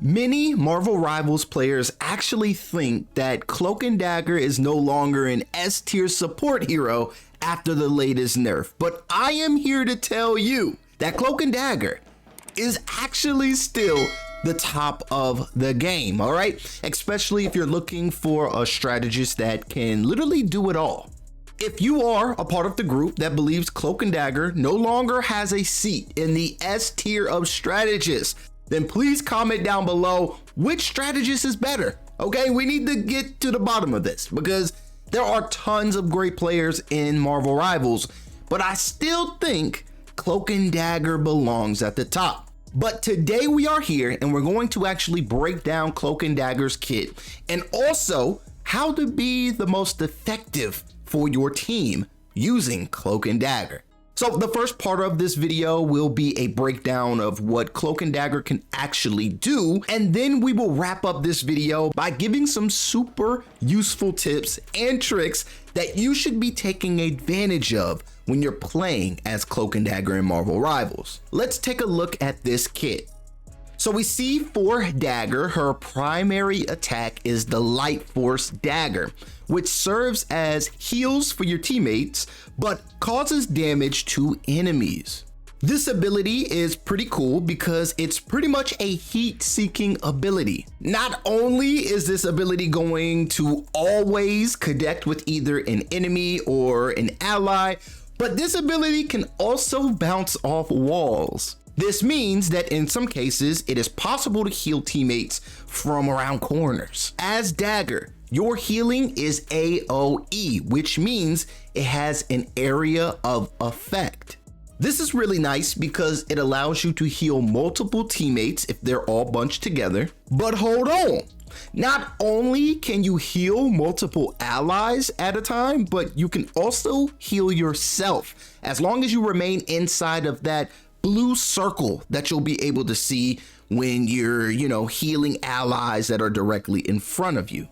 Many Marvel Rivals players actually think that Cloak and Dagger is no longer an S tier support hero after the latest nerf, but I am here to tell you that Cloak and Dagger is actually still the top of the game, all right? Especially if you're looking for a strategist that can literally do it all. If you are a part of the group that believes Cloak and Dagger no longer has a seat in the S tier of strategists, then please comment down below which strategist is better, okay? We need to get to the bottom of this because there are tons of great players in Marvel Rivals, but I still think Cloak and Dagger belongs at the top. But today we are here and we're going to actually break down Cloak and Dagger's kit and also how to be the most effective for your team using Cloak and Dagger. So the first part of this video will be a breakdown of what Cloak and Dagger can actually do, and then we will wrap up this video by giving some super useful tips and tricks that you should be taking advantage of when you're playing as Cloak and Dagger in Marvel Rivals. Let's take a look at this kit. So we see for Dagger, her primary attack is the Light Force Dagger, which serves as heals for your teammates, but causes damage to enemies. This ability is pretty cool because it's pretty much a heat-seeking ability. Not only is this ability going to always connect with either an enemy or an ally, but this ability can also bounce off walls. This means that in some cases, it is possible to heal teammates from around corners. As Dagger, your healing is AoE, which means it has an area of effect. This is really nice because it allows you to heal multiple teammates if they're all bunched together. But hold on, not only can you heal multiple allies at a time, but you can also heal yourself as long as you remain inside of that blue circle that you'll be able to see when you're, healing allies that are directly in front of you.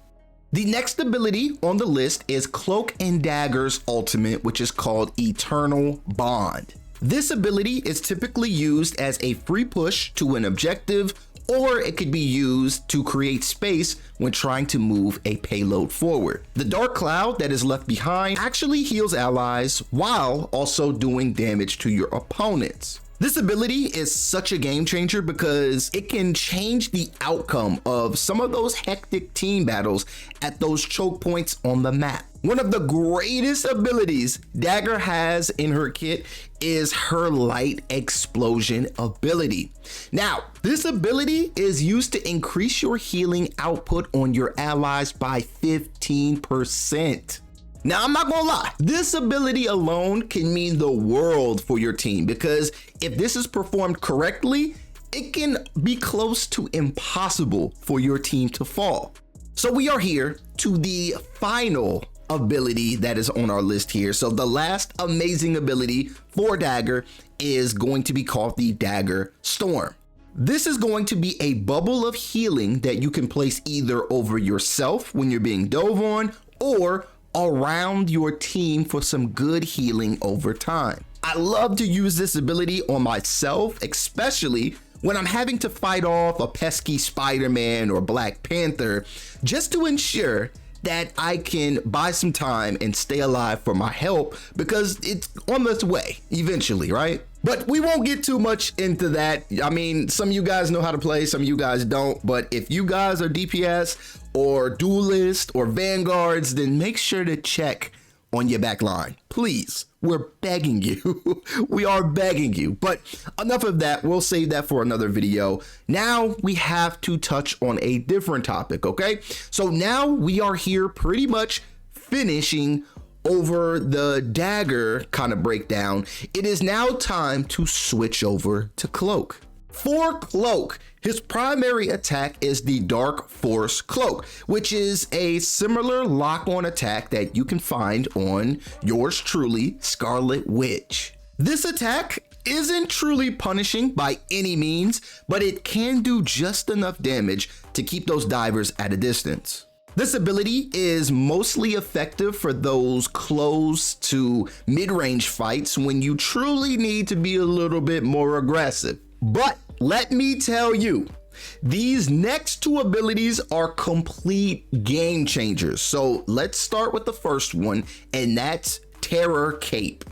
The next ability on the list is Cloak and Dagger's ultimate, which is called Eternal Bond. This ability is typically used as a free push to an objective, or it could be used to create space when trying to move a payload forward. The dark cloud that is left behind actually heals allies while also doing damage to your opponents. This ability is such a game changer because it can change the outcome of some of those hectic team battles at those choke points on the map. One of the greatest abilities Dagger has in her kit is her light explosion ability. Now, this ability is used to increase your healing output on your allies by 15%. Now, I'm not gonna lie, this ability alone can mean the world for your team because if this is performed correctly, it can be close to impossible for your team to fall. So we are here to the final ability that is on our list here. So the last amazing ability for Dagger is going to be called the Dagger Storm. This is going to be a bubble of healing that you can place either over yourself when you're being dove on or around your team for some good healing over time. I love to use this ability on myself, especially when I'm having to fight off a pesky Spider-Man or Black Panther, just to ensure that I can buy some time and stay alive for my help because it's on its way eventually, right? But we won't get too much into that. I mean, some of you guys know how to play, some of you guys don't, but if you guys are DPS or duelists or vanguards, then make sure to check on your back line. Please, we're begging you. We are begging you. But enough of that, we'll save that for another video. Now we have to touch on a different topic, okay? So now we are here pretty much finishing over the Dagger kind of breakdown. It is now time to switch over to Cloak. For Cloak, his primary attack is the Dark Force Cloak, which is a similar lock-on attack that you can find on yours truly, Scarlet Witch. This attack isn't truly punishing by any means, but it can do just enough damage to keep those divers at a distance. This ability is mostly effective for those close to mid-range fights when you truly need to be a little bit more aggressive. But let me tell you, These next two abilities are complete game changers. So let's start with the first one, and that's Terror Cape.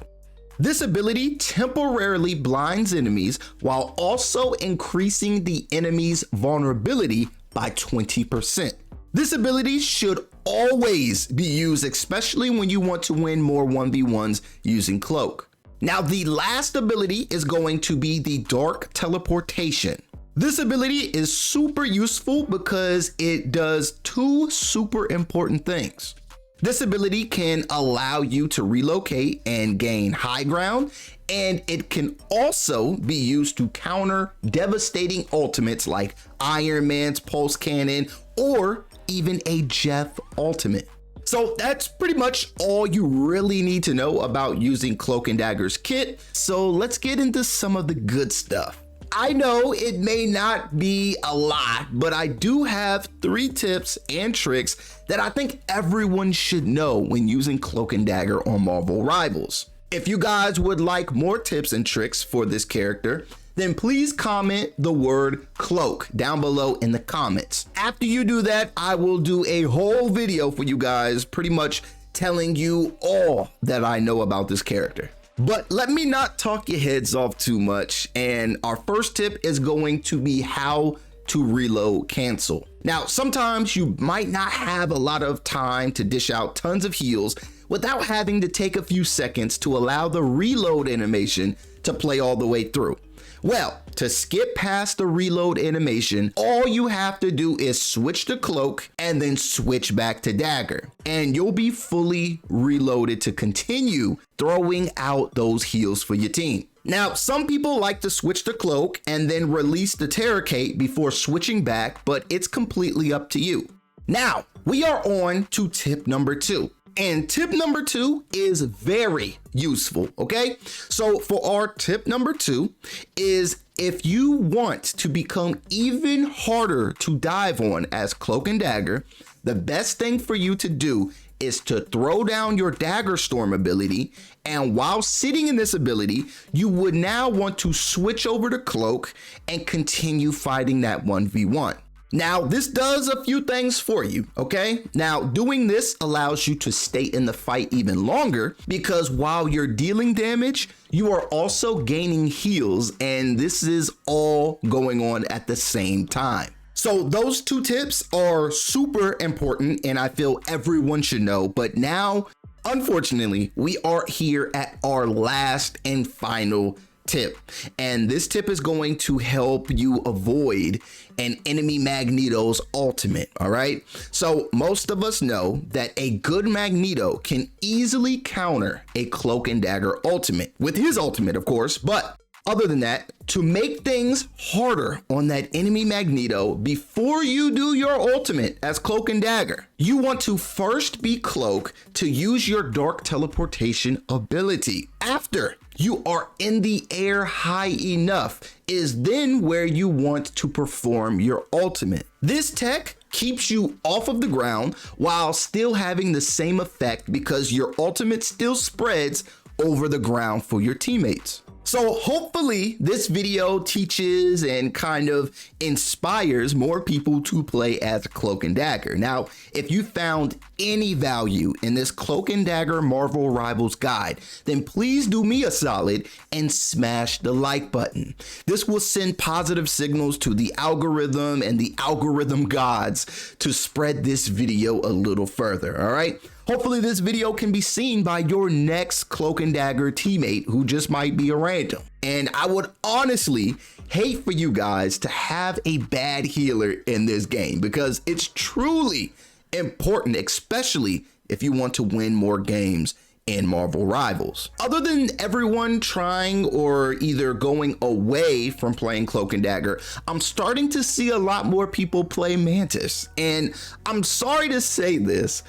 This ability temporarily blinds enemies while also increasing the enemy's vulnerability by 20%. This ability should always be used, especially when you want to win more 1v1s using Cloak. Now, the last ability is going to be the Dark Teleportation. This ability is super useful because it does two super important things. This ability can allow you to relocate and gain high ground, and it can also be used to counter devastating ultimates like Iron Man's Pulse Cannon or even a Jeff ultimate. So that's pretty much all you really need to know about using Cloak and Dagger's kit. So let's get into some of the good stuff. I know it may not be a lot, but I do have 3 tips and tricks that I think everyone should know when using Cloak and Dagger on Marvel Rivals. If you guys would like more tips and tricks for this character, then please comment the word Cloak down below in the comments. After you do that, I will do a whole video for you guys pretty much telling you all that I know about this character. But let me not talk your heads off too much, and our first tip is going to be how to reload cancel. Now, sometimes you might not have a lot of time to dish out tons of heals without having to take a few seconds to allow the reload animation to play all the way through. Well, to skip past the reload animation, all you have to do is switch to Cloak and then switch back to Dagger, and you'll be fully reloaded to continue throwing out those heals for your team. Now, some people like to switch to Cloak and then release the Terror Cape before switching back, but it's completely up to you. Now, we are on to tip number 2. And tip number 2 is very useful, okay? So for our tip number 2 is, if you want to become even harder to dive on as Cloak and Dagger, the best thing for you to do is to throw down your Dagger Storm ability, and while sitting in this ability, you would now want to switch over to Cloak and continue fighting that 1v1. Now, this does a few things for you, okay? Now, doing this allows you to stay in the fight even longer, because while you're dealing damage, you are also gaining heals, and this is all going on at the same time. So those 2 tips are super important, and I feel everyone should know. But now, unfortunately, we are here at our last and final tip, and this tip is going to help you avoid an enemy Magneto's ultimate. All right, so most of us know that a good Magneto can easily counter a Cloak and Dagger ultimate with his ultimate, of course, but other than that, to make things harder on that enemy Magneto before you do your ultimate as Cloak and Dagger, you want to first be Cloak to use your Dark Teleportation ability. After you are in the air high enough is then where you want to perform your ultimate. This tech keeps you off of the ground while still having the same effect, because your ultimate still spreads over the ground for your teammates. So hopefully this video teaches and kind of inspires more people to play as Cloak and Dagger. Now, if you found any value in this Cloak and Dagger Marvel Rivals guide, then please do me a solid and smash the like button. This will send positive signals to the algorithm and the algorithm gods to spread this video a little further, all right? Hopefully this video can be seen by your next Cloak and Dagger teammate who just might be a random. And I would honestly hate for you guys to have a bad healer in this game, because it's truly important, especially if you want to win more games in Marvel Rivals. Other than everyone trying or either going away from playing Cloak and Dagger, I'm starting to see a lot more people play Mantis. And I'm sorry to say this,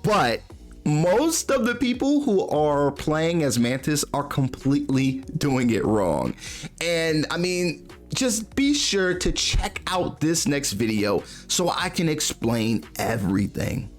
but most of the people who are playing as Mantis are completely doing it wrong. And I mean, just be sure to check out this next video so I can explain everything.